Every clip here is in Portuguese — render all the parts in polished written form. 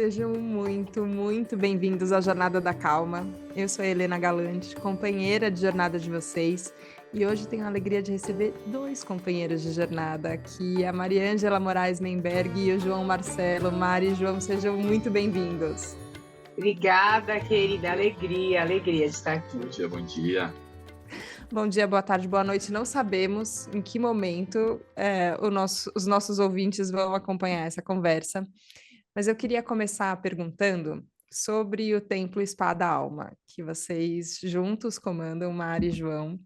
Sejam muito, muito bem-vindos à Jornada da Calma. Eu sou a Helena Galante, companheira de jornada de vocês, e hoje tenho a alegria de receber dois companheiros de jornada aqui, a Mariângela Moraes Menberg e o João Marcelo. Mari e João, sejam muito bem-vindos. Obrigada, querida. Alegria de estar aqui. Bom dia, bom dia. Bom dia, boa tarde, boa noite. Não sabemos em que momento os nossos ouvintes vão acompanhar essa conversa, mas eu queria começar perguntando sobre o Templo Espada Alma, que vocês juntos comandam, Mari e João.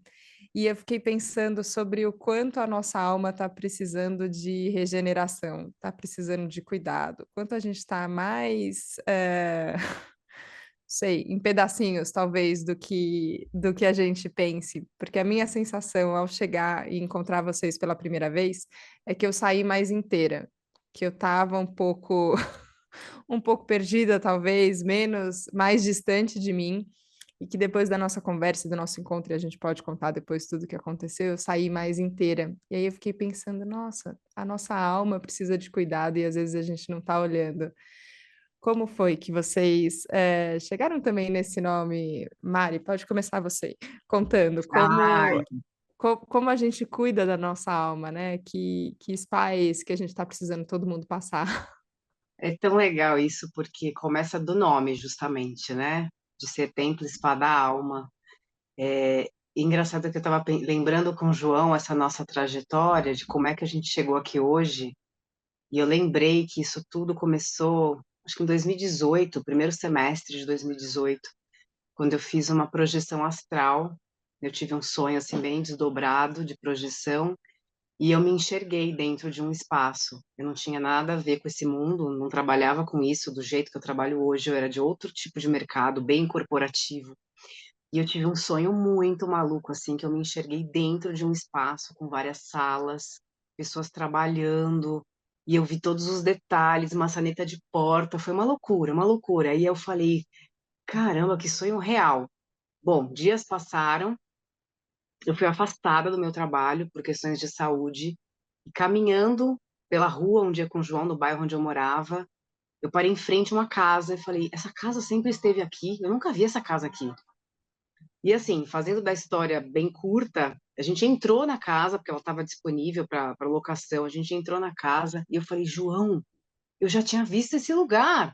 E eu fiquei pensando sobre o quanto a nossa alma está precisando de regeneração, está precisando de cuidado, quanto a gente está mais, sei, em pedacinhos, talvez, do que a gente pense. Porque a minha sensação ao chegar e encontrar vocês pela primeira vez é que eu saí mais inteira, que eu estava um pouco, um pouco perdida, talvez, mais distante de mim, e que depois da nossa conversa e do nosso encontro, e a gente pode contar depois tudo o que aconteceu, eu saí mais inteira. E aí eu fiquei pensando, nossa, a nossa alma precisa de cuidado e às vezes a gente não está olhando. Como foi que vocês chegaram também nesse nome? Mari, pode começar você contando Ai, como a gente cuida da nossa alma, né? Que spa é esse que a gente está precisando todo mundo passar? é tão legal isso, porque começa do nome, justamente, né? De ser templo, espada, alma. Engraçado que eu estava lembrando com o João essa nossa trajetória, de como é que a gente chegou aqui hoje, e eu lembrei que isso tudo começou, acho que em 2018, primeiro semestre de 2018, quando eu fiz uma projeção astral. Eu tive um sonho, assim, bem desdobrado de projeção, e eu me enxerguei dentro de um espaço. Eu não tinha nada a ver com esse mundo, não trabalhava com isso do jeito que eu trabalho hoje, eu era de outro tipo de mercado, bem corporativo. E eu tive um sonho muito maluco, assim, que eu me enxerguei dentro de um espaço com várias salas, pessoas trabalhando, e eu vi todos os detalhes, maçaneta de porta, foi uma loucura, uma loucura. Aí eu falei, caramba, que sonho real. Bom, dias passaram, eu fui afastada do meu trabalho por questões de saúde, e caminhando pela rua um dia com o João, no bairro onde eu morava, eu parei em frente a uma casa e falei, essa casa sempre esteve aqui? Eu nunca vi essa casa aqui. E assim, fazendo da história bem curta, a gente entrou na casa, porque ela estava disponível para locação, a gente entrou na casa e eu falei, João, eu já tinha visto esse lugar.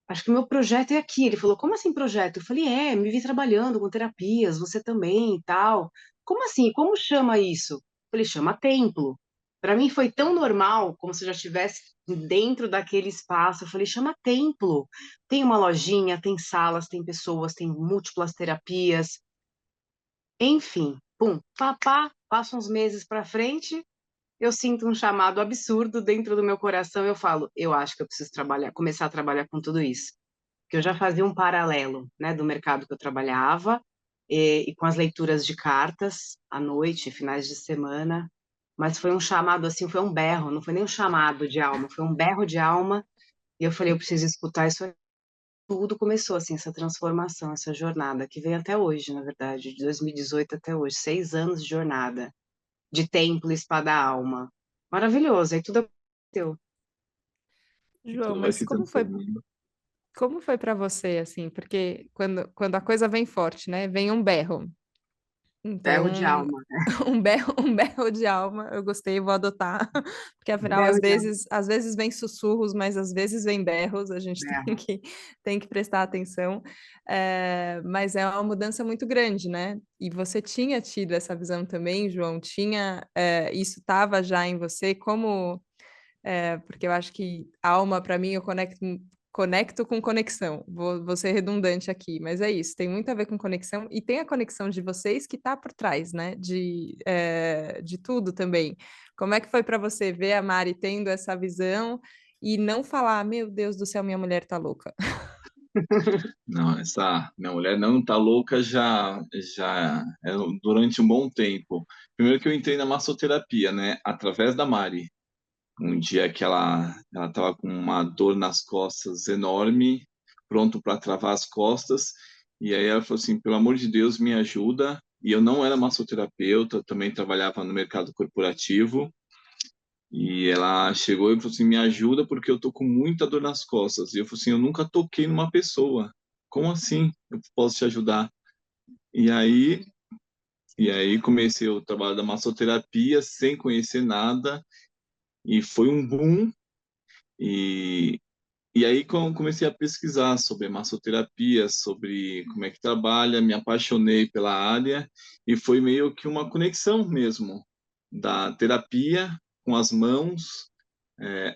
Acho que o meu projeto é aqui. Ele falou, como assim projeto? Eu falei, me vi trabalhando com terapias, você também e tal. Como assim? Como chama isso? Eu falei, chama templo. Para mim foi tão normal, como se eu já estivesse dentro daquele espaço. Eu falei, chama templo. Tem uma lojinha, tem salas, tem pessoas, tem múltiplas terapias. Enfim, pum, papá, passa uns meses para frente, eu sinto um chamado absurdo dentro do meu coração. Eu falo, eu acho que eu preciso trabalhar, começar a trabalhar com tudo isso, que eu já fazia um paralelo, né, do mercado que eu trabalhava e com as leituras de cartas à noite, finais de semana, mas foi um chamado assim, foi um berro, não foi nem um chamado de alma, foi um berro de alma, e eu falei, eu preciso escutar isso aí. Tudo começou assim, essa transformação, essa jornada, que vem até hoje, na verdade, de 2018 até hoje, 6 anos de jornada, de templo, espada, alma. Maravilhoso, aí tudo aconteceu. E João, tudo vai mas se transformando. como foi para você, assim? Porque quando a coisa vem forte, né? Vem um berro. Berro de Então, alma, um berro de alma, eu gostei, vou adotar, porque afinal, berro de alma, às vezes vem sussurros, mas às vezes vem berros, a gente berro. tem que prestar atenção. Mas é uma mudança muito grande, né? E você tinha tido essa visão também, João? Isso estava já em você, porque eu acho que alma, para mim, eu conecto com conexão. Vou ser redundante aqui, mas é isso. Tem muito a ver com conexão e tem a conexão de vocês que está por trás, né? De tudo também. Como é que foi para você ver a Mari tendo essa visão e não falar, meu Deus do céu, minha mulher tá louca? Não, essa minha mulher não tá louca já durante um bom tempo. Primeiro que eu entrei na massoterapia, né, através da Mari. Um dia que ela estava com uma dor nas costas enorme, pronto para travar as costas, e aí ela falou assim, pelo amor de Deus, me ajuda. E eu não era massoterapeuta, também trabalhava no mercado corporativo. E ela chegou e falou assim, me ajuda porque eu tô com muita dor nas costas. E eu falei assim, eu nunca toquei numa pessoa. Como assim eu posso te ajudar? E aí, e aí comecei o trabalho da massoterapia sem conhecer nada. E foi um boom. E, e aí comecei a pesquisar sobre massoterapia, sobre como é que trabalha, me apaixonei pela área e foi meio que uma conexão mesmo da terapia com as mãos,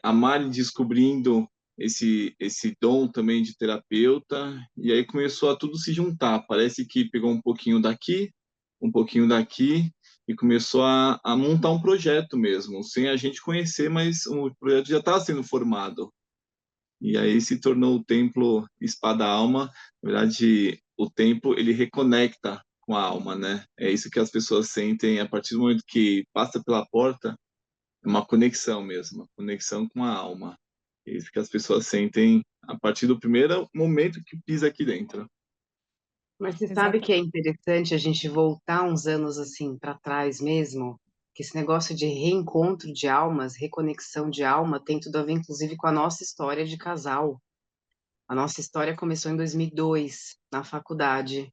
a Mari descobrindo esse dom também de terapeuta, e aí começou a tudo se juntar. Parece que pegou um pouquinho daqui, e começou a montar um projeto mesmo, sem a gente conhecer, mas o projeto já estava sendo formado. E aí se tornou o templo Espada Alma. Na verdade, o templo ele reconecta com a alma, né? É isso que as pessoas sentem a partir do momento que passa pela porta, é uma conexão mesmo, uma conexão com a alma. É isso que as pessoas sentem a partir do primeiro momento que pisa aqui dentro. Mas você sabe Exata. que é interessante a gente voltar uns anos assim para trás mesmo, que esse negócio de reencontro de almas, reconexão de alma, tem tudo a ver, inclusive, com a nossa história de casal. A nossa história começou em 2002, na faculdade.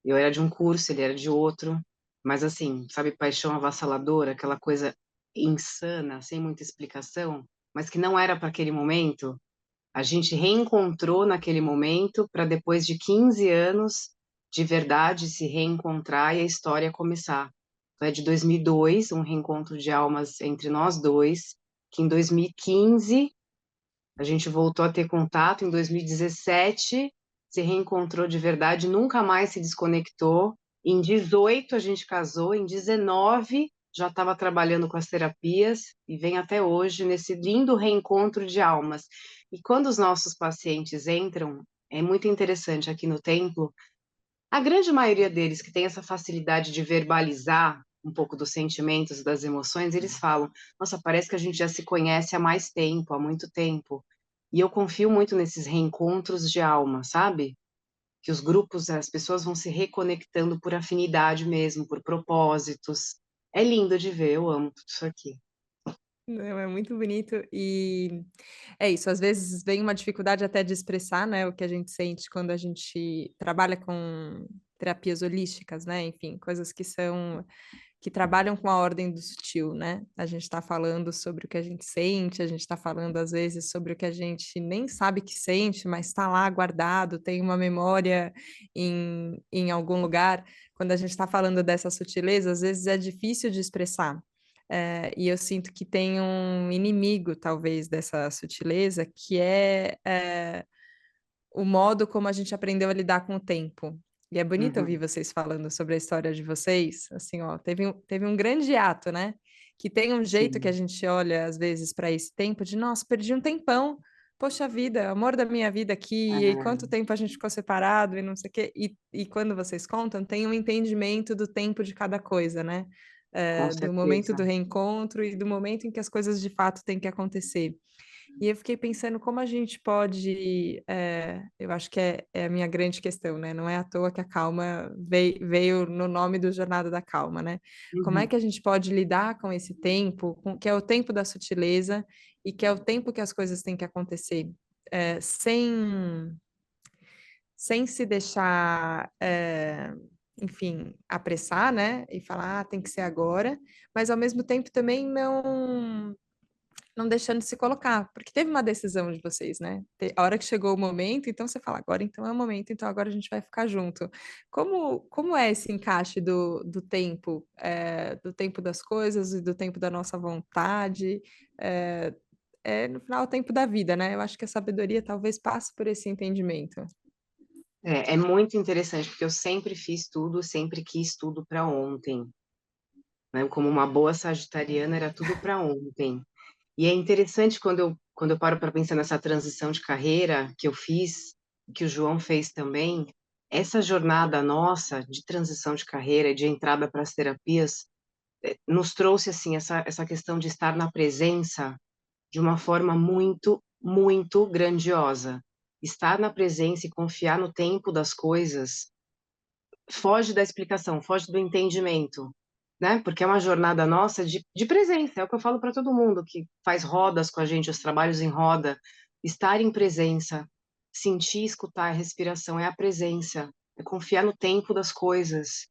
Eu era de um curso, ele era de outro, mas assim, sabe, paixão avassaladora, aquela coisa insana, sem muita explicação, mas que não era para aquele momento. A gente reencontrou naquele momento para depois de 15 anos de verdade se reencontrar e a história começar. Então é de 2002, um reencontro de almas entre nós dois, que em 2015 a gente voltou a ter contato, em 2017 se reencontrou de verdade, nunca mais se desconectou. Em 18 a gente casou, em 19 já estava trabalhando com as terapias e vem até hoje nesse lindo reencontro de almas. E quando os nossos pacientes entram, é muito interessante aqui no templo, a grande maioria deles que tem essa facilidade de verbalizar um pouco dos sentimentos, das emoções, eles falam: "Nossa, parece que a gente já se conhece há mais tempo, há muito tempo". E eu confio muito nesses reencontros de alma, sabe? Que os grupos, as pessoas vão se reconectando por afinidade mesmo, por propósitos. É lindo de ver, eu amo tudo isso aqui. Não, é muito bonito e é isso, às vezes vem uma dificuldade até de expressar, né, o que a gente sente quando a gente trabalha com terapias holísticas, né, enfim, coisas que trabalham com a ordem do sutil, né. A gente está falando sobre o que a gente sente, a gente está falando às vezes sobre o que a gente nem sabe que sente, mas está lá guardado, tem uma memória em algum lugar. Quando a gente está falando dessa sutileza, às vezes é difícil de expressar. E eu sinto que tem um inimigo, talvez, dessa sutileza, que é o modo como a gente aprendeu a lidar com o tempo. E é bonito ouvir Uhum, vocês falando sobre a história de vocês, assim, ó, teve um grande ato, né, que tem um jeito que a sim, gente olha, às vezes, para esse tempo de: "Nossa, perdi um tempão, poxa vida, amor da minha vida aqui, e quanto é, tempo a gente ficou separado e não sei o quê", e quando vocês contam, tem um entendimento do tempo de cada coisa, né, com do momento certeza. do reencontro e do momento em que as coisas de fato têm que acontecer. E eu fiquei pensando como a gente pode, eu acho que é a minha grande questão, né, não é à toa que a calma veio no nome do Jornada da Calma, né. Como é Uhum. que a gente pode lidar com esse tempo, que é o tempo da sutileza e que é o tempo que as coisas têm que acontecer, sem se deixar, enfim, apressar, né, e falar: "Ah, tem que ser agora", mas ao mesmo tempo também não deixando de se colocar, porque teve uma decisão de vocês, né, a hora que chegou o momento, então você fala: "Agora então é o momento, então agora a gente vai ficar junto". Como é esse encaixe do tempo das coisas e do tempo da nossa vontade? Eh, no final o tempo da vida, né, eu acho que a sabedoria talvez passe por esse entendimento. É muito interessante, porque eu sempre fiz tudo, sempre quis tudo para ontem, né? Como uma boa sagitariana, era tudo para ontem. E é interessante quando eu paro para pensar nessa transição de carreira que eu fiz, que o João fez também, essa jornada nossa de transição de carreira e de entrada para as terapias, nos trouxe, assim, essa questão de estar na presença de uma forma muito, muito grandiosa. Estar na presença e confiar no tempo das coisas foge da explicação, foge do entendimento. né? Porque é uma jornada nossa de presença, é o que eu falo para todo mundo que faz rodas com a gente, os trabalhos em roda, estar em presença, sentir, escutar a respiração, é a presença, é confiar no tempo das coisas.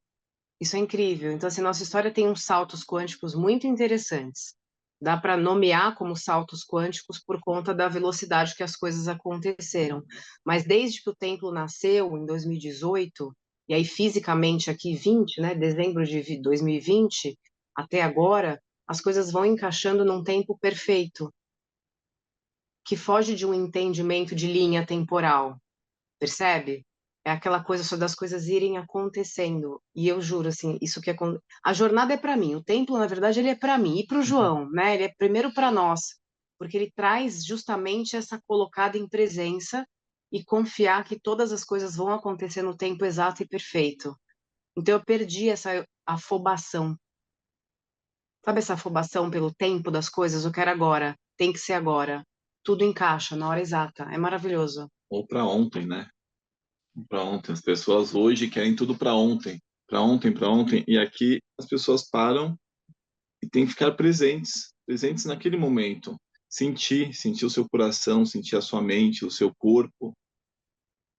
Isso é incrível. Então, assim, nossa história tem uns saltos quânticos muito interessantes. Dá para nomear como saltos quânticos por conta da velocidade que as coisas aconteceram. Mas desde que o templo nasceu, em 2018, e aí fisicamente aqui 20, né, dezembro de 2020, até agora, as coisas vão encaixando num tempo perfeito, que foge de um entendimento de linha temporal. Percebe? É aquela coisa só das coisas irem acontecendo. E eu juro, assim, isso que é. A jornada é para mim. O templo, na verdade, ele é para mim e para o João, né? Ele é primeiro para nós, porque ele traz justamente essa colocada em presença e confiar que todas as coisas vão acontecer no tempo exato e perfeito. Então eu perdi essa afobação. Sabe essa afobação pelo tempo das coisas? Eu quero agora, tem que ser agora. Tudo encaixa na hora exata. É maravilhoso. Ou para ontem, né? Para ontem. As pessoas hoje querem tudo para ontem. Para ontem, para ontem. E aqui as pessoas param e têm que ficar presentes. Presentes naquele momento. Sentir o seu coração, sentir a sua mente, o seu corpo.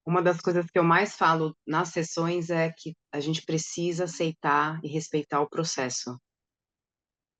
Uma das coisas que eu mais falo nas sessões é que a gente precisa aceitar e respeitar o processo.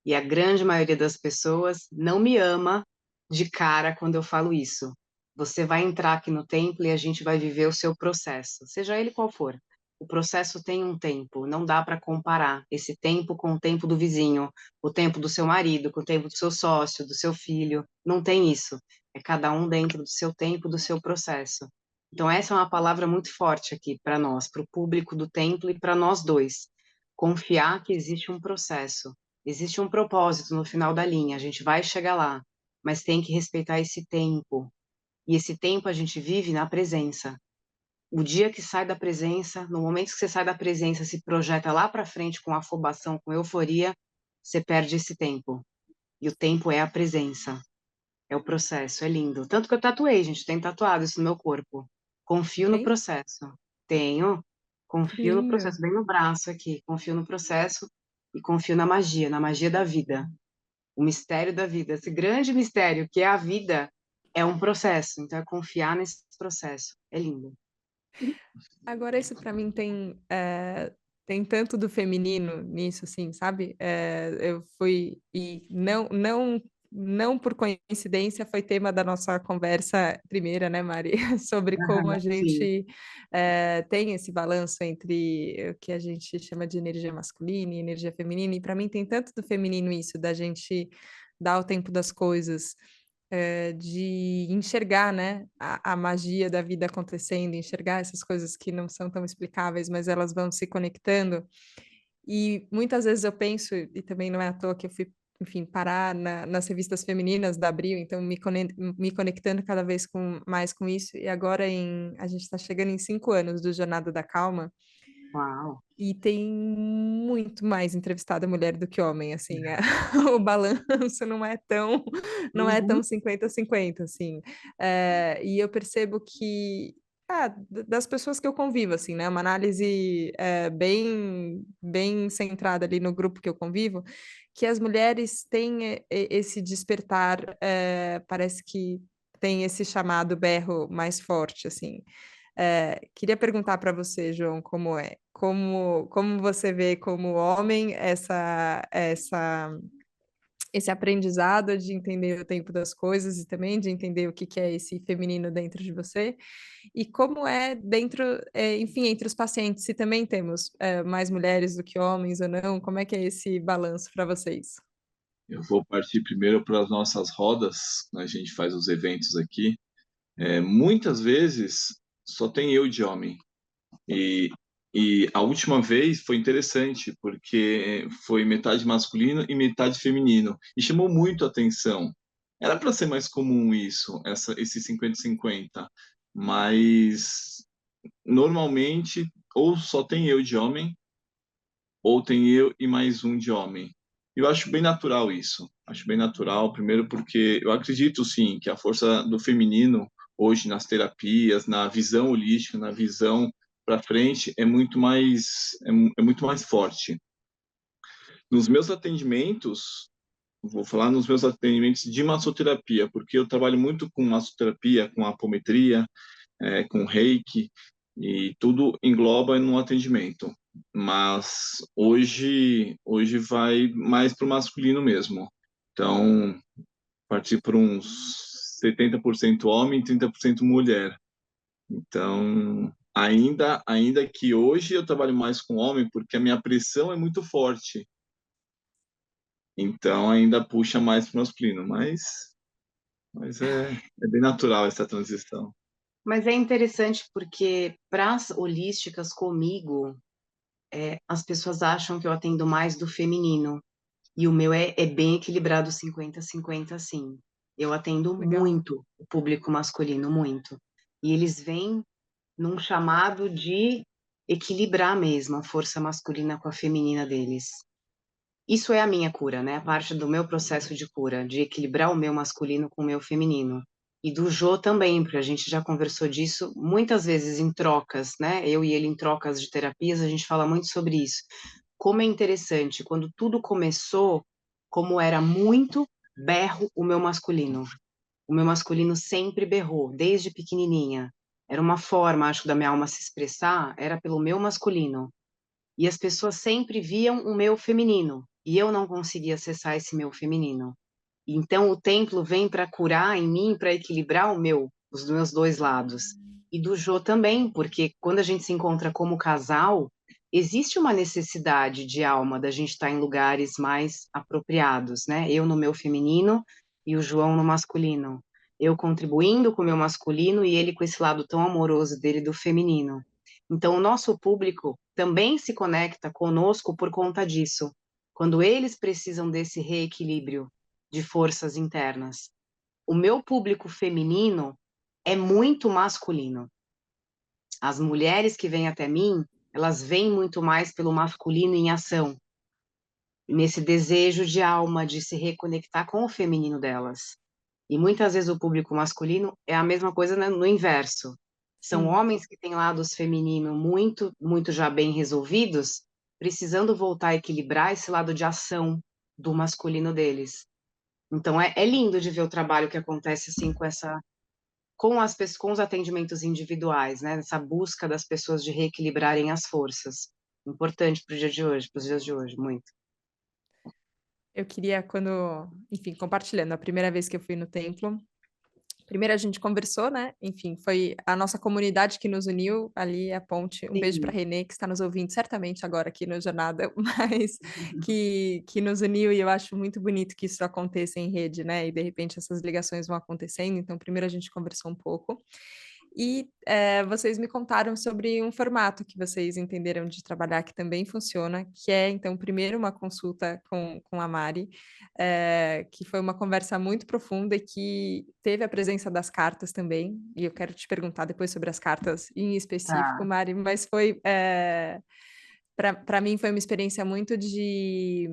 E a grande maioria das pessoas não me ama de cara quando eu falo isso. Você vai entrar aqui no templo e a gente vai viver o seu processo, seja ele qual for. O processo tem um tempo, não dá para comparar esse tempo com o tempo do vizinho, o tempo do seu marido, com o tempo do seu sócio, do seu filho. Não tem isso. É cada um dentro do seu tempo, do seu processo. Então, essa é uma palavra muito forte aqui para nós, para o público do templo e para nós dois. Confiar que existe um processo. Existe um propósito no final da linha, a gente vai chegar lá, mas tem que respeitar esse tempo. E esse tempo a gente vive na presença. O dia que sai da presença, no momento que você sai da presença, se projeta lá para frente com afobação, com euforia, você perde esse tempo. E o tempo é a presença, é o processo, é lindo. Tanto que eu tatuei, gente, tenho tatuado isso no meu corpo. Confio no Tem? processo. Tenho, Que confio no lindo. processo, bem no braço aqui. Confio no processo e confio na magia da vida. O mistério da vida, esse grande mistério que é a vida, é um processo. Então, é confiar nesse processo. É lindo. Agora, isso para mim tem tanto do feminino nisso, assim, sabe? Eu fui, e não por coincidência, foi tema da nossa conversa primeira, né, Mari? Sobre como a Aham, sim. gente tem esse balanço entre o que a gente chama de energia masculina e energia feminina, e para mim tem tanto do feminino isso, da gente dar o tempo das coisas, de enxergar, né, a magia da vida acontecendo, enxergar essas coisas que não são tão explicáveis, mas elas vão se conectando. E muitas vezes eu penso, e também não é à toa que eu fui, enfim, parar nas revistas femininas da Abril, então me conectando cada vez mais com isso. E agora a gente está chegando em 5 anos do Jornada da Calma, Uau. e tem muito mais entrevistada mulher do que homem, assim, o balanço não é tão Uhum. 50-50, assim. E eu percebo que das pessoas que eu convivo, assim, né, uma análise bem centrada ali no grupo que eu convivo, que as mulheres têm esse despertar, parece que tem esse chamado berro mais forte, assim. Queria perguntar para você, João, como é? Como você vê como homem esse aprendizado de entender o tempo das coisas e também de entender o que que é esse feminino dentro de você? E como é dentro, enfim, entre os pacientes, se também temos mais mulheres do que homens ou não? Como é que é esse balanço para vocês? Eu vou partir primeiro para as nossas rodas, né? A gente faz os eventos aqui. Muitas vezes só tem eu de homem. E, e a última vez foi interessante, porque foi metade masculino e metade feminino. E chamou muito a atenção. Era para ser mais comum isso, esse 50-50. Mas normalmente ou só tem eu de homem, ou tem eu e mais um de homem. Eu acho bem natural isso. Acho bem natural, primeiro porque eu acredito sim que a força do feminino hoje nas terapias, na visão holística, na visão para frente é muito mais forte. Nos meus atendimentos, vou falar nos meus atendimentos de massoterapia, porque eu trabalho muito com massoterapia, com apometria, com reiki, e tudo engloba no atendimento. Mas hoje vai mais para o masculino mesmo. Então, partir por uns 70% homem e 30% mulher. Então, ainda que hoje eu trabalho mais com homem, porque a minha pressão é muito forte. Então, ainda puxa mais para o masculino, mas é bem natural essa transição. Mas é interessante porque para as holísticas comigo, as pessoas acham que eu atendo mais do feminino. E o meu é bem equilibrado 50-50, sim. Eu atendo Legal. muito o público masculino, muito. E eles vêm num chamado de equilibrar mesmo a força masculina com a feminina deles. Isso é a minha cura, né? A parte do meu processo de cura, de equilibrar o meu masculino com o meu feminino. E do Jô também, porque a gente já conversou disso muitas vezes em trocas, né? Eu e ele em trocas de terapias, a gente fala muito sobre isso. Como é interessante, quando tudo começou, como era muito berro o meu masculino. O meu masculino sempre berrou, desde pequenininha. Era uma forma, acho, da minha alma se expressar, era pelo meu masculino. E as pessoas sempre viam o meu feminino, e eu não conseguia acessar esse meu feminino. Então o templo vem para curar em mim, para equilibrar os meus dois lados. E do Jô também, porque quando a gente se encontra como casal, existe uma necessidade de alma da gente estar em lugares mais apropriados, né? Eu no meu feminino e o João no masculino. Eu contribuindo com o meu masculino e ele com esse lado tão amoroso dele do feminino. Então, o nosso público também se conecta conosco por conta disso. Quando eles precisam desse reequilíbrio de forças internas. O meu público feminino é muito masculino. As mulheres que vêm até mim, elas vêm muito mais pelo masculino em ação, nesse desejo de alma de se reconectar com o feminino delas. E muitas vezes o público masculino é a mesma coisa, né, no inverso. São Sim. homens que têm lados femininos muito, muito já bem resolvidos, precisando voltar a equilibrar esse lado de ação do masculino deles. Então é lindo de ver o trabalho que acontece assim com os atendimentos individuais, né? Essa busca das pessoas de reequilibrarem as forças. Importante para o dia de hoje, para os dias de hoje, muito. Eu queria enfim, compartilhando a primeira vez que eu fui no templo. Primeiro a gente conversou, né? Enfim, foi a nossa comunidade que nos uniu ali, a ponte. Um beijo para Sim. Renê, que está nos ouvindo certamente agora aqui no Jornada, mas que nos uniu e eu acho muito bonito que isso aconteça em rede, né? E de repente essas ligações vão acontecendo. Então, primeiro a gente conversou um pouco. E vocês me contaram sobre um formato que vocês entenderam de trabalhar que também funciona, que é, então, primeiro uma consulta com a Mari, que foi uma conversa muito profunda e que teve a presença das cartas também, e eu quero te perguntar depois sobre as cartas em específico, Tá. Mari, mas para mim foi uma experiência muito de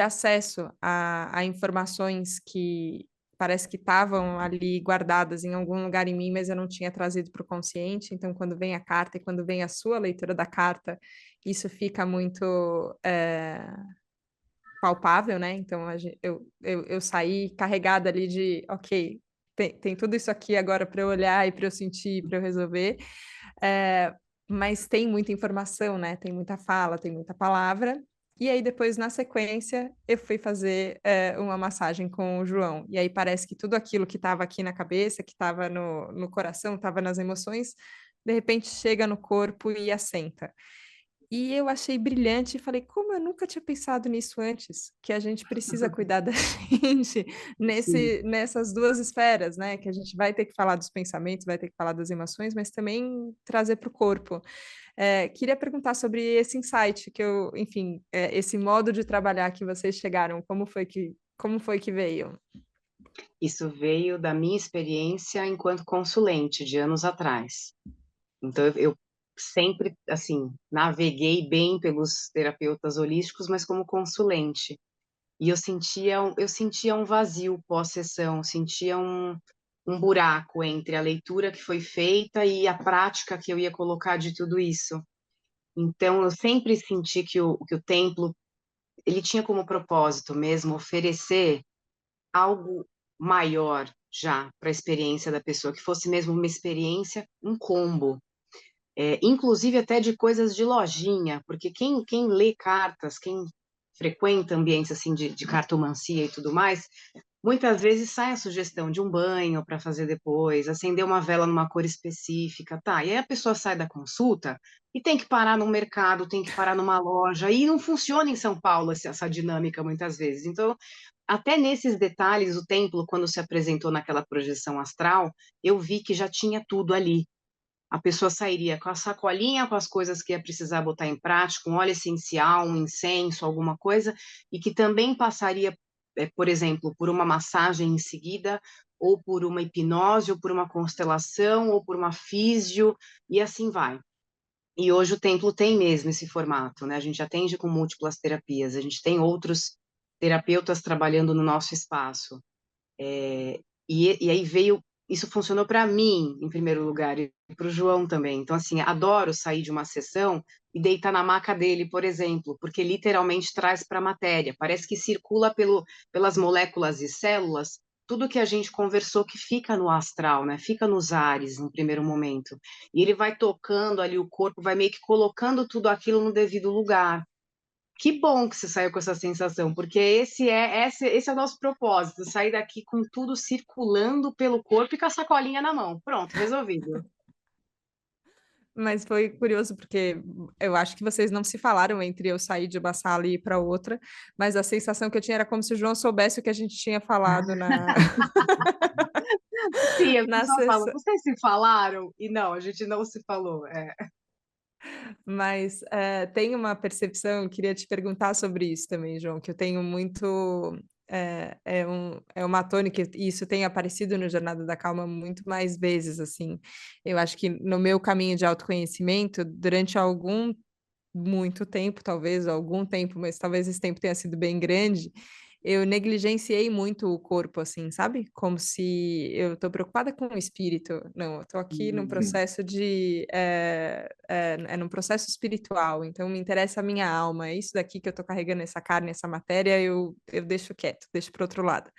acesso a informações que parece que estavam ali guardadas em algum lugar em mim, mas eu não tinha trazido para o consciente. Então, quando vem a carta e quando vem a sua leitura da carta, isso fica muito palpável, né? Então, eu saí carregada ali de, ok, tem tudo isso aqui agora para eu olhar e para eu sentir, para eu resolver. É, mas tem muita informação, né? Tem muita fala, tem muita palavra. E aí, depois, na sequência, eu fui fazer uma massagem com o João. E aí parece que tudo aquilo que estava aqui na cabeça, que estava no coração, estava nas emoções, de repente chega no corpo e assenta. E eu achei brilhante e falei, como eu nunca tinha pensado nisso antes, que a gente precisa cuidar da gente Sim. nessas duas esferas, né? Que a gente vai ter que falar dos pensamentos, vai ter que falar das emoções, mas também trazer para o corpo. Queria perguntar sobre esse insight enfim, esse modo de trabalhar que vocês chegaram, como foi que veio? Isso veio da minha experiência enquanto consulente de anos atrás. Então eu sempre assim naveguei bem pelos terapeutas holísticos, mas como consulente. E eu sentia um vazio pós-sessão, sentia um buraco entre a leitura que foi feita e a prática que eu ia colocar de tudo isso. Então, eu sempre senti que o templo ele tinha como propósito mesmo oferecer algo maior já para a experiência da pessoa, que fosse mesmo uma experiência, um combo. Inclusive até de coisas de lojinha, porque quem lê cartas, quem frequenta ambientes assim de cartomancia e tudo mais, muitas vezes sai a sugestão de um banho para fazer depois, acender uma vela numa cor específica, tá? E aí a pessoa sai da consulta e tem que parar num mercado, tem que parar numa loja, e não funciona em São Paulo essa dinâmica muitas vezes. Então, até nesses detalhes, o templo, quando se apresentou naquela projeção astral, eu vi que já tinha tudo ali. A pessoa sairia com a sacolinha, com as coisas que ia precisar botar em prática, um óleo essencial, um incenso, alguma coisa, e que também passaria, por exemplo, por uma massagem em seguida, ou por uma hipnose, ou por uma constelação, ou por uma físio, e assim vai. E hoje o templo tem mesmo esse formato, né? A gente atende com múltiplas terapias, a gente tem outros terapeutas trabalhando no nosso espaço. E aí veio, isso funcionou para mim, em primeiro lugar, e para o João também. Então, assim, adoro sair de uma sessão e deitar na maca dele, por exemplo, porque literalmente traz para a matéria. Parece que circula pelas moléculas e células tudo que a gente conversou que fica no astral, né? Fica nos ares, no primeiro momento. E ele vai tocando ali o corpo, vai meio que colocando tudo aquilo no devido lugar. Que bom que você saiu com essa sensação, porque esse é o nosso propósito, sair daqui com tudo circulando pelo corpo e com a sacolinha na mão. Pronto, resolvido. Mas foi curioso porque eu acho que vocês não se falaram entre eu sair de uma sala e ir para outra, mas a sensação que eu tinha era como se o João soubesse o que a gente tinha falado na Sim, a na pessoa fala, sessão. vocês se falaram? E não, a gente não se falou. Mas tem uma percepção, eu queria te perguntar sobre isso também, João, que eu tenho muito. É uma tônica, e isso tem aparecido no Jornada da Calma muito mais vezes, assim. Eu acho que no meu caminho de autoconhecimento, durante muito tempo, talvez, algum tempo, mas talvez esse tempo tenha sido bem grande, eu negligenciei muito o corpo, assim, sabe? Como se eu tô preocupada com o espírito. Não, eu tô aqui num Sim. processo num processo espiritual, então me interessa a minha alma, é isso daqui que eu tô carregando, essa carne, essa matéria, eu deixo quieto, deixo para outro lado.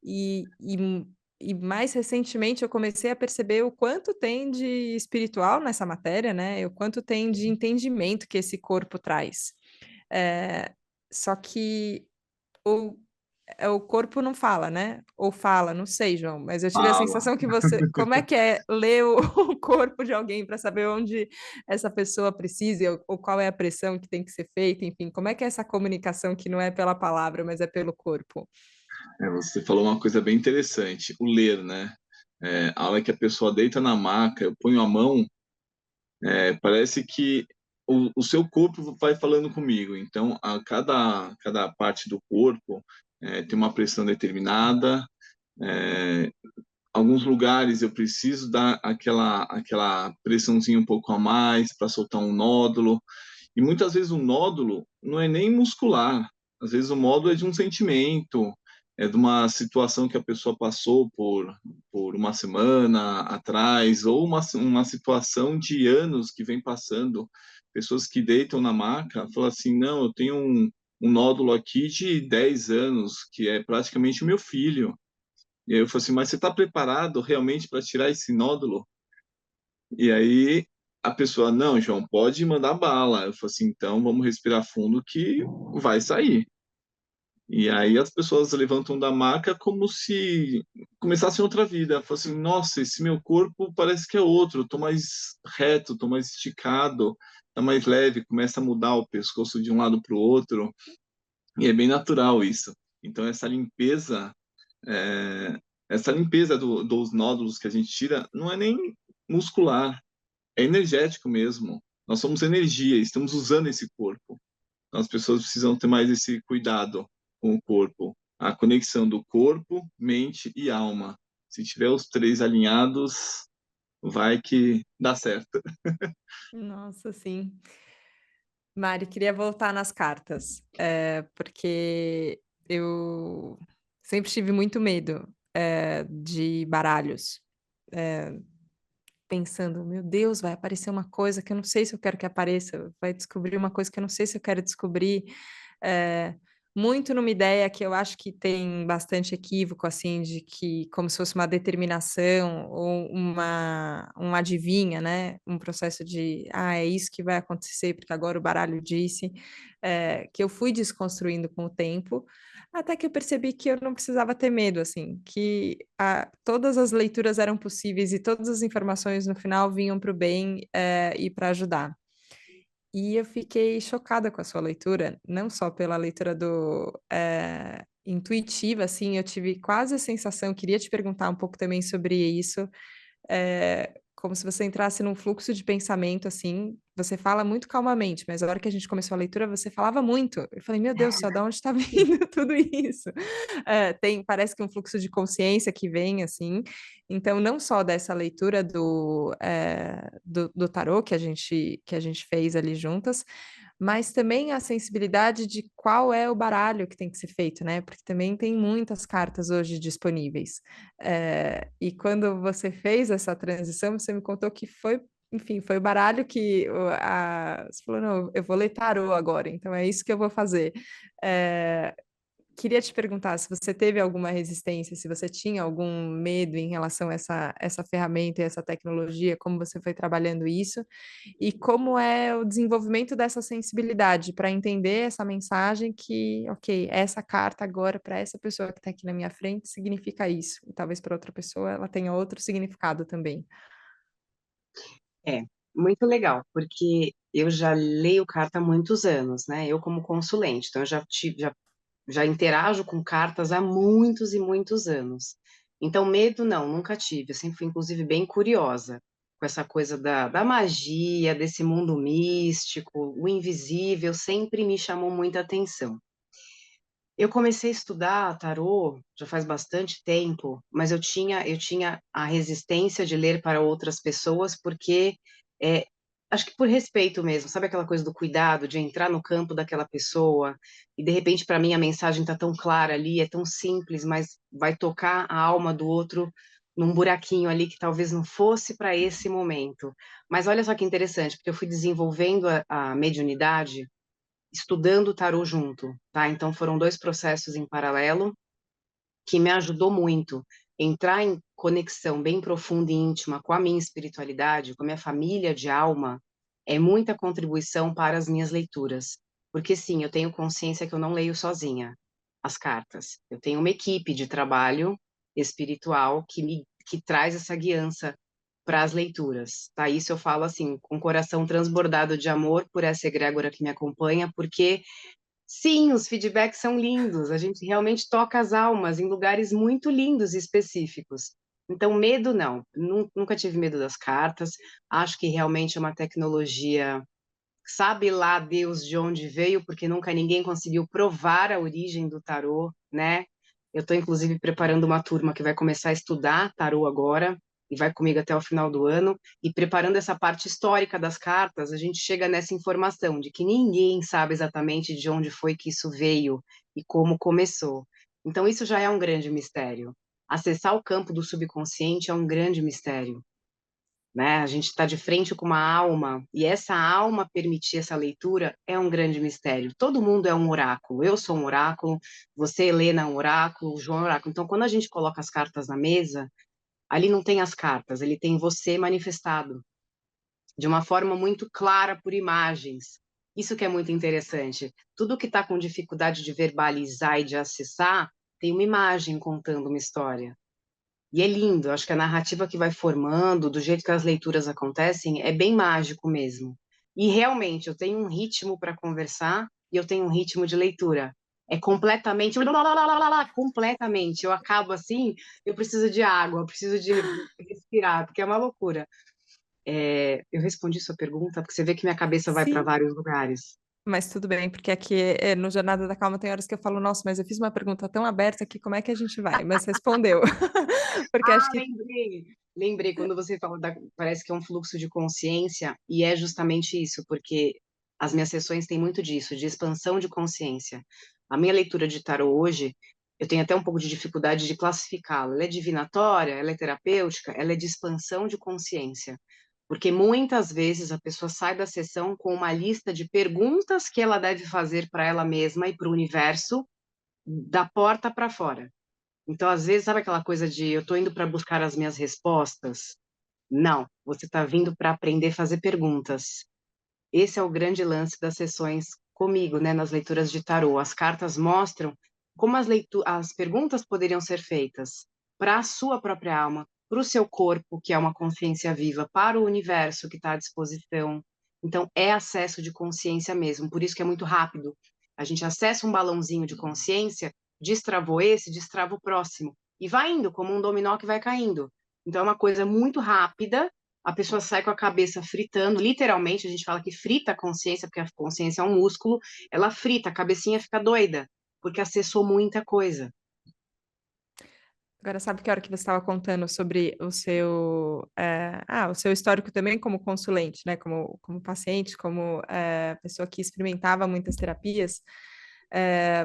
E, e, e mais recentemente eu comecei a perceber o quanto tem de espiritual nessa matéria, né? O quanto tem de entendimento que esse corpo traz. É, só que o corpo não fala, né? Ou fala, não sei, João, mas eu tive a Fala. sensação que você. Como é que é ler o, o corpo de alguém para saber onde essa pessoa precisa ou qual é a pressão que tem que ser feita, enfim, como é que é essa comunicação que não é pela palavra, mas é pelo corpo? Você falou uma coisa bem interessante, o ler, né? A hora que a pessoa deita na maca, eu ponho a mão, parece que o seu corpo vai falando comigo. Então, cada parte do corpo tem uma pressão determinada. É, alguns lugares eu preciso dar aquela pressãozinha um pouco a mais para soltar um nódulo. E muitas vezes o nódulo não é nem muscular, às vezes o nódulo é de um sentimento, é de uma situação que a pessoa passou por uma semana atrás, ou uma situação de anos que vem passando. Pessoas que deitam na maca falam assim: não, eu tenho um nódulo aqui de 10 anos, que é praticamente o meu filho. E aí eu falo assim: mas você está preparado realmente para tirar esse nódulo? E aí a pessoa, não, João, pode mandar bala. Eu falo assim, então vamos respirar fundo que vai sair. E aí as pessoas levantam da maca como se começassem outra vida. Eu falo assim, nossa, esse meu corpo parece que é outro, tô mais reto, tô mais esticado, tá mais leve, começa a mudar o pescoço de um lado para o outro. E é bem natural isso. Então é, essa limpeza dos nódulos que a gente tira não é nem muscular, é energético mesmo. Nós somos energia, estamos usando esse corpo. Então, as pessoas precisam ter mais esse cuidado com o corpo. A conexão do corpo, mente e alma. Se tiver os três alinhados, vai que dá certo. Nossa, sim. Mari, queria voltar nas cartas, porque eu sempre tive muito medo, de baralhos, pensando, meu Deus, vai aparecer uma coisa que eu não sei se eu quero que apareça, vai descobrir uma coisa que eu não sei se eu quero descobrir. muito numa ideia que eu acho que tem bastante equívoco, assim, de que como se fosse uma determinação ou um adivinha, né? Um processo de, é isso que vai acontecer, porque agora o baralho disse, que eu fui desconstruindo com o tempo, até que eu percebi que eu não precisava ter medo, assim, que todas as leituras eram possíveis e todas as informações no final vinham para o bem, e para ajudar. E eu fiquei chocada com a sua leitura, não só pela leitura intuitiva, assim, eu tive quase a sensação, queria te perguntar um pouco também sobre isso, como se você entrasse num fluxo de pensamento, assim, você fala muito calmamente, mas a hora que a gente começou a leitura, você falava muito. Eu falei, meu Deus do céu, de onde está vindo tudo isso? Parece que um fluxo de consciência que vem, assim, então não só dessa leitura do tarô que a gente fez ali juntas, mas também a sensibilidade de qual é o baralho que tem que ser feito, né? Porque também tem muitas cartas hoje disponíveis. E quando você fez essa transição, você me contou que foi, enfim, foi o baralho que você falou, não, eu vou ler tarô agora, então é isso que eu vou fazer. Queria te perguntar se você teve alguma resistência, se você tinha algum medo em relação a essa ferramenta e essa tecnologia, como você foi trabalhando isso, e como é o desenvolvimento dessa sensibilidade para entender essa mensagem que, ok, essa carta agora para essa pessoa que está aqui na minha frente significa isso, e talvez para outra pessoa ela tenha outro significado também. É, muito legal, porque eu já leio carta há muitos anos, né? Eu como consulente, então eu já interajo com cartas há muitos e muitos anos. Então, medo não, nunca tive. Eu sempre fui, inclusive, bem curiosa com essa coisa da magia, desse mundo místico, o invisível, sempre me chamou muita atenção. Eu comecei a estudar tarô já faz bastante tempo, mas eu tinha a resistência de ler para outras pessoas, porque é, acho que por respeito mesmo, sabe aquela coisa do cuidado, de entrar no campo daquela pessoa, e de repente para mim a mensagem está tão clara ali, é tão simples, mas vai tocar a alma do outro num buraquinho ali que talvez não fosse para esse momento. Mas olha só que interessante, porque eu fui desenvolvendo a mediunidade estudando o tarô junto, tá? Então foram dois processos em paralelo que me ajudou muito entrar em conexão bem profunda e íntima com a minha espiritualidade, com a minha família de alma, é muita contribuição para as minhas leituras. Porque sim, eu tenho consciência que eu não leio sozinha as cartas. Eu tenho uma equipe de trabalho espiritual que traz essa guiança para as leituras, tá? Isso eu falo assim, com o coração transbordado de amor por essa egrégora que me acompanha, porque sim, os feedbacks são lindos, a gente realmente toca as almas em lugares muito lindos e específicos. Então, medo não, nunca tive medo das cartas, acho que realmente é uma tecnologia, sabe lá Deus de onde veio, porque nunca ninguém conseguiu provar a origem do tarô, né? Eu estou, inclusive, preparando uma turma que vai começar a estudar tarô agora, e vai comigo até o final do ano, e preparando essa parte histórica das cartas, a gente chega nessa informação de que ninguém sabe exatamente de onde foi que isso veio e como começou. Então, isso já é um grande mistério. Acessar o campo do subconsciente é um grande mistério, né? A gente está de frente com uma alma, e essa alma permitir essa leitura é um grande mistério. Todo mundo é um oráculo. Eu sou um oráculo, você, Helena, é um oráculo, o João é um oráculo. Então, quando a gente coloca as cartas na mesa, ali não tem as cartas, ele tem você manifestado de uma forma muito clara por imagens. Isso que é muito interessante. Tudo que está com dificuldade de verbalizar e de acessar tem uma imagem contando uma história. E é lindo, acho que a narrativa que vai formando, do jeito que as leituras acontecem, é bem mágico mesmo. E realmente, eu tenho um ritmo para conversar e eu tenho um ritmo de leitura. É completamente, completamente. Eu acabo assim, eu preciso de água, eu preciso de respirar, porque é uma loucura. Eu respondi sua pergunta, porque você vê que minha cabeça vai para Sim, vários lugares. mas tudo bem, porque aqui no Jornada da Calma tem horas que eu falo, nossa, mas eu fiz uma pergunta tão aberta que como é que a gente vai? Mas respondeu. Porque acho que Lembrei. Lembrei, quando você fala parece que é um fluxo de consciência, e é justamente isso, porque as minhas sessões têm muito disso, de expansão de consciência. A minha leitura de tarô hoje, eu tenho até um pouco de dificuldade de classificá-la. Ela é divinatória, ela é terapêutica, ela é de expansão de consciência. Porque muitas vezes a pessoa sai da sessão com uma lista de perguntas que ela deve fazer para ela mesma e para o universo, da porta para fora. Então, às vezes, sabe aquela coisa de eu estou indo para buscar as minhas respostas? Não, você está vindo para aprender a fazer perguntas. Esse é o grande lance das sessões comigo, né, nas leituras de tarô. As cartas mostram como as perguntas poderiam ser feitas para a sua própria alma, para o seu corpo, que é uma consciência viva, para o universo que está à disposição. Então, é acesso de consciência mesmo, por isso que é muito rápido. A gente acessa um balãozinho de consciência, destravou esse, destrava o próximo, e vai indo, como um dominó que vai caindo. Então, é uma coisa muito rápida, a pessoa sai com a cabeça fritando, literalmente, a gente fala que frita a consciência, porque a consciência é um músculo, ela frita, a cabecinha fica doida, porque acessou muita coisa. Agora, sabe que a hora que você estava contando sobre o seu histórico também como consulente, né? Como paciente, como pessoa que experimentava muitas terapias,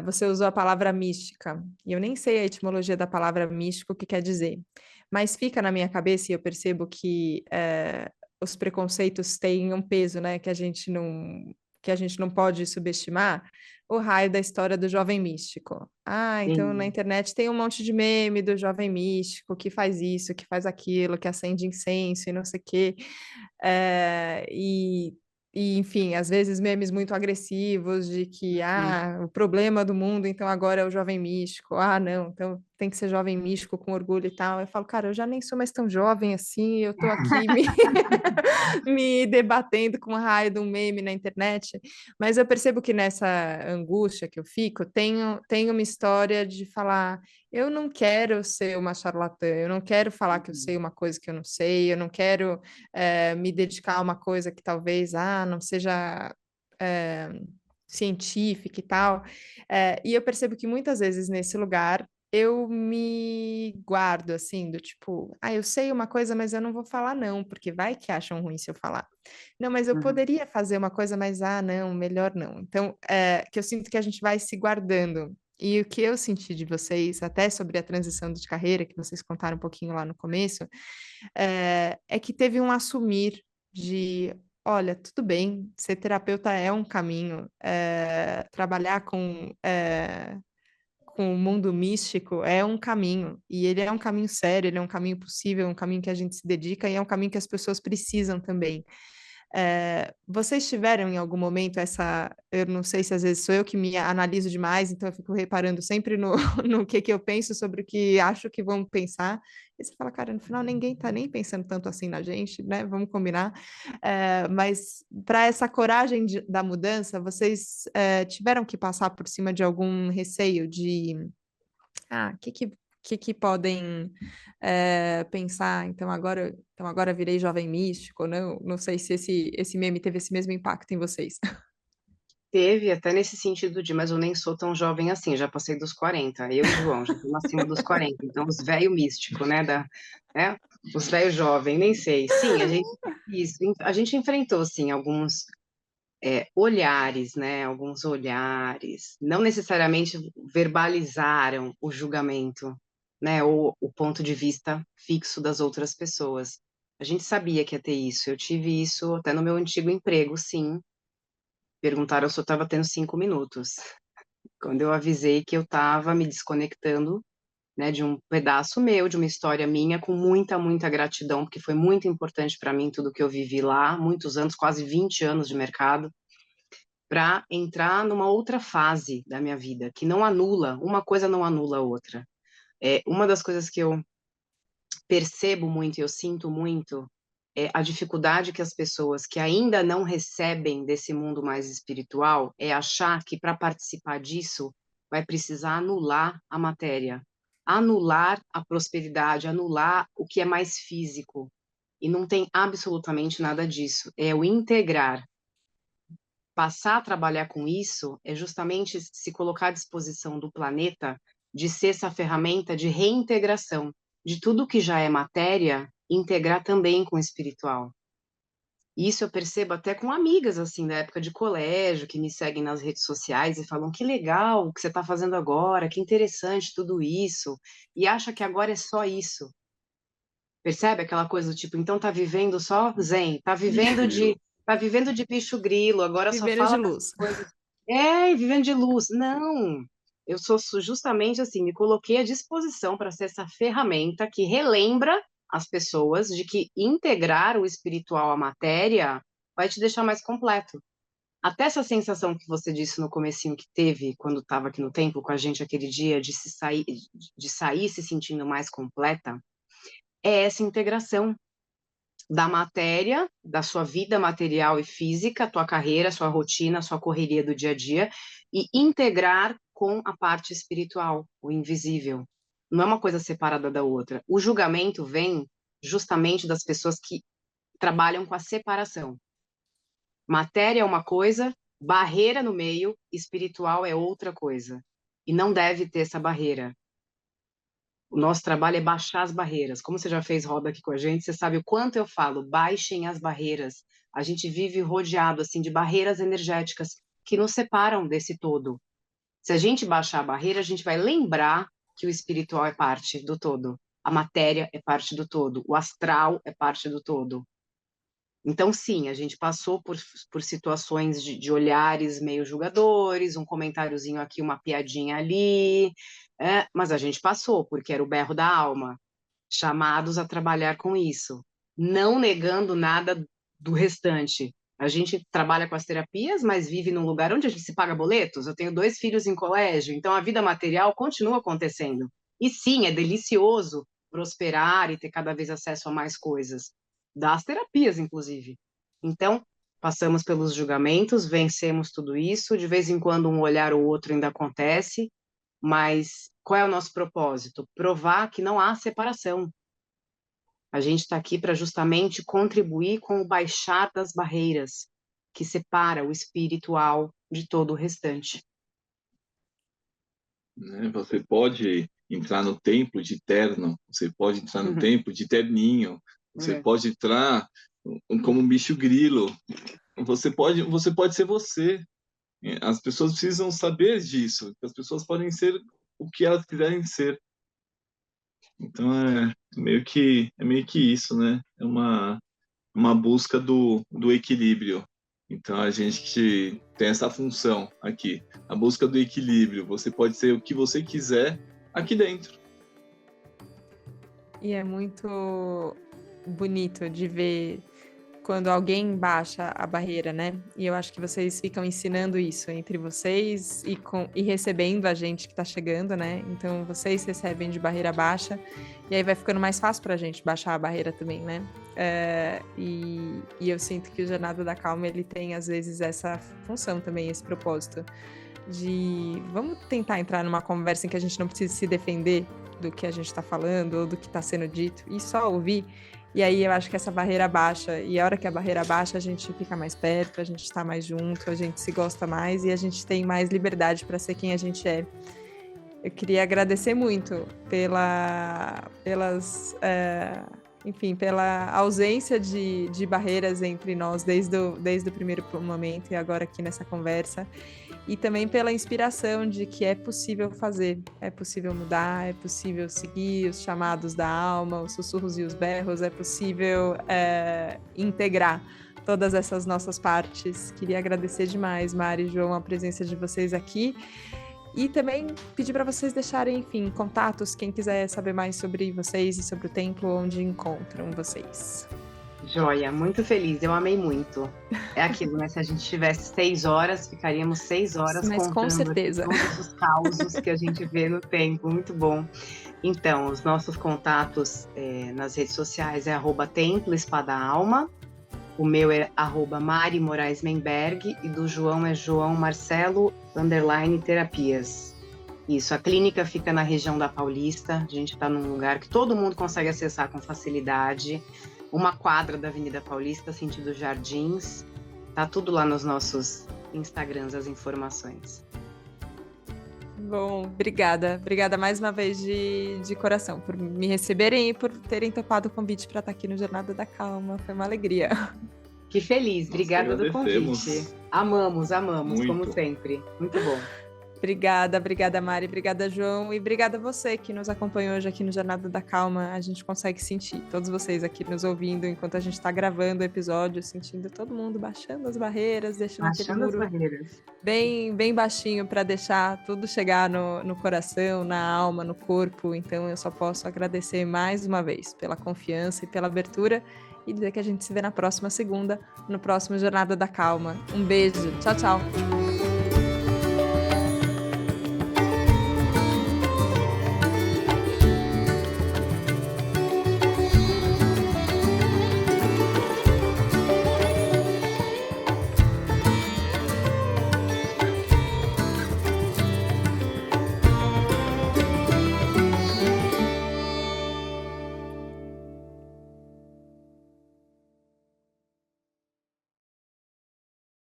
você usou a palavra mística. E eu nem sei a etimologia da palavra místico, o que quer dizer. Mas fica na minha cabeça e eu percebo que os preconceitos têm um peso, né? Que a gente não pode subestimar o raio da história do jovem místico. Ah, então na Sim. internet tem um monte de meme do jovem místico que faz isso, que faz aquilo, que acende incenso e não sei o quê. É, enfim, às vezes memes muito agressivos de que, o problema do mundo, então agora é o jovem místico. Ah, não, então tem que ser jovem místico com orgulho e tal. Eu falo, cara, eu já nem sou mais tão jovem assim, eu tô aqui me debatendo com a raio de um meme na internet. Mas eu percebo que nessa angústia que eu fico, tem uma história de falar, eu não quero ser uma charlatã, eu não quero falar que eu sei uma coisa que eu não sei, eu não quero me dedicar a uma coisa que talvez não seja científica e tal. E eu percebo que muitas vezes nesse lugar eu me guardo assim, do tipo, eu sei uma coisa, mas eu não vou falar não, porque vai que acham ruim se eu falar. Não, mas eu Uhum. poderia fazer uma coisa, mas não, melhor não. Então, que eu sinto que a gente vai se guardando. E o que eu senti de vocês, até sobre a transição de carreira, que vocês contaram um pouquinho lá no começo, é que teve um assumir de, olha, tudo bem, ser terapeuta é um caminho, trabalhar com o mundo místico é um caminho, e ele é um caminho sério, ele é um caminho possível, é um caminho que a gente se dedica e é um caminho que as pessoas precisam também. Vocês tiveram em algum momento eu não sei se às vezes sou eu que me analiso demais, então eu fico reparando sempre no, no que eu penso sobre o que acho que vão pensar, e você fala, cara, no final ninguém tá nem pensando tanto assim na gente, né? Vamos combinar. Mas para essa coragem da mudança, vocês tiveram que passar por cima de algum receio de o que podem pensar? Então agora virei jovem místico, não? Não sei se esse meme teve esse mesmo impacto em vocês. Teve até nesse sentido de, mas eu nem sou tão jovem assim, já passei dos 40, eu e João, já estamos acima dos 40, então os velho místico, né, os velho jovem, nem sei. Sim, a gente enfrentou, sim, alguns olhares, né, alguns olhares, não necessariamente verbalizaram o julgamento, né, ou o ponto de vista fixo das outras pessoas. A gente sabia que ia ter isso, eu tive isso até no meu antigo emprego, sim. Perguntaram se eu estava tendo 5 minutos. Quando eu avisei que eu estava me desconectando, né, de um pedaço meu, de uma história minha, com muita, muita gratidão, porque foi muito importante para mim tudo que eu vivi lá, muitos anos, quase 20 anos de mercado, para entrar numa outra fase da minha vida, que não anula, uma coisa não anula a outra. Uma das coisas que eu percebo muito e eu sinto muito é a dificuldade que as pessoas que ainda não recebem desse mundo mais espiritual é achar que para participar disso vai precisar anular a matéria, anular a prosperidade, anular o que é mais físico. E não tem absolutamente nada disso. É o integrar. Passar a trabalhar com isso é justamente se colocar à disposição do planeta de ser essa ferramenta de reintegração de tudo que já é matéria, integrar também com o espiritual. Isso eu percebo até com amigas, assim, da época de colégio, que me seguem nas redes sociais e falam que legal o que você está fazendo agora, que interessante tudo isso, e acha que agora é só isso. Percebe aquela coisa do tipo, então tá vivendo só zen, tá vivendo de bicho grilo, agora só Vivendo de fala dessas luz. coisas. E vivendo de luz. Não, eu sou justamente assim, me coloquei à disposição para ser essa ferramenta que relembra as pessoas de que integrar o espiritual à matéria vai te deixar mais completo. Até essa sensação que você disse no comecinho que teve quando estava aqui no templo com a gente aquele dia de sair se sentindo mais completa, é essa integração da matéria, da sua vida material e física, tua carreira, sua rotina, sua correria do dia a dia, e integrar com a parte espiritual, o invisível. Não é uma coisa separada da outra. O julgamento vem justamente das pessoas que trabalham com a separação. Matéria é uma coisa, barreira no meio, espiritual é outra coisa. E não deve ter essa barreira. O nosso trabalho é baixar as barreiras. Como você já fez roda aqui com a gente, você sabe o quanto eu falo, baixem as barreiras. A gente vive rodeado assim de barreiras energéticas que nos separam desse todo. Se a gente baixar a barreira, a gente vai lembrar que o espiritual é parte do todo, a matéria é parte do todo, o astral é parte do todo. Então, sim, a gente passou por situações de olhares meio julgadores, um comentáriozinho aqui, uma piadinha ali, mas a gente passou, porque era o berro da alma, chamados a trabalhar com isso, não negando nada do restante. A gente trabalha com as terapias, mas vive num lugar onde a gente se paga boletos. Eu tenho 2 filhos em colégio, então a vida material continua acontecendo. E sim, é delicioso prosperar e ter cada vez acesso a mais coisas das terapias, inclusive. Então, passamos pelos julgamentos, vencemos tudo isso, de vez em quando um olhar ou outro ainda acontece, mas qual é o nosso propósito? Provar que não há separação. A gente está aqui para justamente contribuir com o baixar das barreiras que separa o espiritual de todo o restante. Né? Você pode entrar no templo de terno, você pode entrar no templo de terninho, você pode entrar como um bicho grilo, você pode ser você. As pessoas precisam saber disso, as pessoas podem ser o que elas quiserem ser. Então é meio que isso, né? É uma busca do equilíbrio. Então a gente tem essa função aqui, a busca do equilíbrio. Você pode ser o que você quiser aqui dentro. E é muito bonito de ver quando alguém baixa a barreira, né? E eu acho que vocês ficam ensinando isso entre vocês e recebendo a gente que tá chegando, né? Então vocês recebem de barreira baixa e aí vai ficando mais fácil pra gente baixar a barreira também, né? E eu sinto que o Jornada da Calma, ele tem às vezes essa função também, esse propósito de vamos tentar entrar numa conversa em que a gente não precisa se defender do que a gente tá falando ou do que tá sendo dito e só ouvir. E aí eu acho que essa barreira baixa, e a hora que a barreira baixa, a gente fica mais perto, a gente está mais junto, a gente se gosta mais e a gente tem mais liberdade para ser quem a gente é. Eu queria agradecer muito pela ausência de barreiras entre nós desde o primeiro momento e agora aqui nessa conversa. E também pela inspiração de que é possível fazer, é possível mudar, é possível seguir os chamados da alma, os sussurros e os berros, é possível integrar todas essas nossas partes. Queria agradecer demais, Mari e João, a presença de vocês aqui. E também pedir para vocês deixarem, enfim, contatos, quem quiser saber mais sobre vocês e sobre o templo, onde encontram vocês. Joia, muito feliz, eu amei muito. É aquilo, né? Se a gente tivesse 6 horas, ficaríamos 6 horas mas contando com certeza todos os causos que a gente vê no templo, muito bom. Então, os nossos contatos nas redes sociais é @templo espada alma, o meu é @Mari Moraes Menberg e do João é João Marcelo _terapias. Isso, a clínica fica na região da Paulista, a gente está num lugar que todo mundo consegue acessar com facilidade, uma quadra da Avenida Paulista, sentido Jardins, tá tudo lá nos nossos Instagrams, as informações. Bom, obrigada mais uma vez de coração por me receberem e por terem topado o convite para estar aqui no Jornada da Calma, foi uma alegria. Que feliz, obrigada do convite. Amamos, muito. Como sempre, muito bom. Obrigada, Mari, obrigada, João, e obrigada a você que nos acompanhou hoje aqui no Jornada da Calma. A gente consegue sentir todos vocês aqui nos ouvindo enquanto a gente está gravando o episódio, sentindo todo mundo baixando as barreiras, deixando aquele muro bem, bem baixinho para deixar tudo chegar no coração, na alma, no corpo. Então eu só posso agradecer mais uma vez pela confiança e pela abertura e dizer que a gente se vê na próxima segunda, no próximo Jornada da Calma. Um beijo, tchau, tchau!